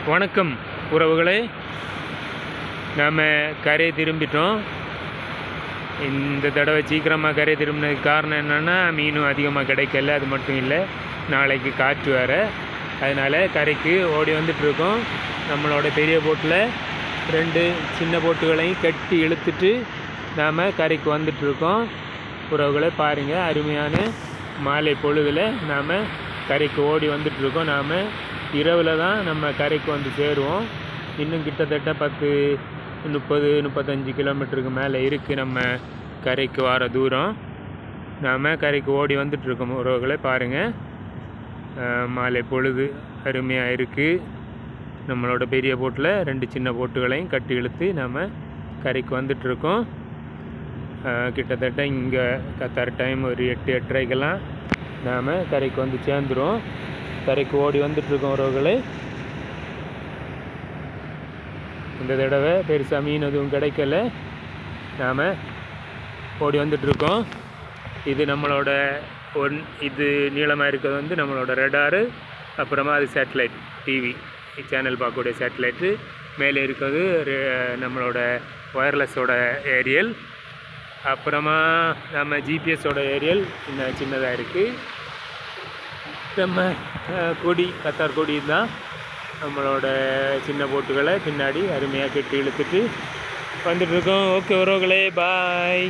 வணக்கம் உறவுகளே, நாம் கரை திரும்பிட்டோம். இந்த தடவை சீக்கிரமாக கரை திரும்பினதுக்கு காரணம் என்னென்னா, மீனும் அதிகமாக கிடைக்கல. அது மட்டும் இல்லை, நாளைக்கு காற்று வேறு. அதனால் கரைக்கு ஓடி வந்துட்டுருக்கோம். நம்மளோட பெரிய போட்டில் 2 சின்ன போட்டுகளையும் கட்டி இழுத்துட்டு நாம் கரைக்கு வந்துட்டுருக்கோம். உறவுகளை பாருங்கள், அருமையான மாலை பொழுதில் நாம் கரைக்கு ஓடி வந்துட்டுருக்கோம். நாம் இரவில் தான் நம்ம கரைக்கு வந்து சேருவோம். இன்னும் கிட்டத்தட்ட 30-35 கிலோமீட்டருக்கு மேலே இருக்குது நம்ம கரைக்கு வர தூரம். நாம் கரைக்கு ஓடி வந்துட்டுருக்கோம். உறவுகளை பாருங்கள், மாலை பொழுது அருமையாக இருக்குது. நம்மளோட பெரிய போட்டில் 2 சின்ன போட்டுகளையும் கட்டி இழுத்து நாம் கரைக்கு வந்துட்டுருக்கோம். கிட்டத்தட்ட இங்கே கத்தார் டைம் ஒரு 8-8:30க்கெல்லாம் நாம் கரைக்கு வந்து சேர்ந்துடும். கரைக்கு ஓடி வந்துட்டுருக்கோம். உறவுகளை, இந்த தடவை பெருசாக மீன் எதுவும் கிடைக்கல. நாம் ஓடி வந்துட்டுருக்கோம். இது நம்மளோட இது நீளமாக இருக்கிறது வந்து நம்மளோட ரெடாரு. அப்புறமா அது சேட்டலைட் டிவி சேனல் பார்க்கக்கூடிய சேட்டலைட்டு. மேலே இருக்கிறது நம்மளோட ஒயர்லெஸ்ஸோட ஏரியல். அப்புறமா நம்ம ஜிபிஎஸோட ஏரியல் சின்னதாக இருக்குது. நம்ம கொடி, கத்தார் கொடி தான் நம்மளோட சின்ன போட்டுகளை பின்னாடி அருமையாக கட்டி இழுத்துட்டு வந்துட்டுருக்கோம். ஓகே உறவுகளே, பாய்.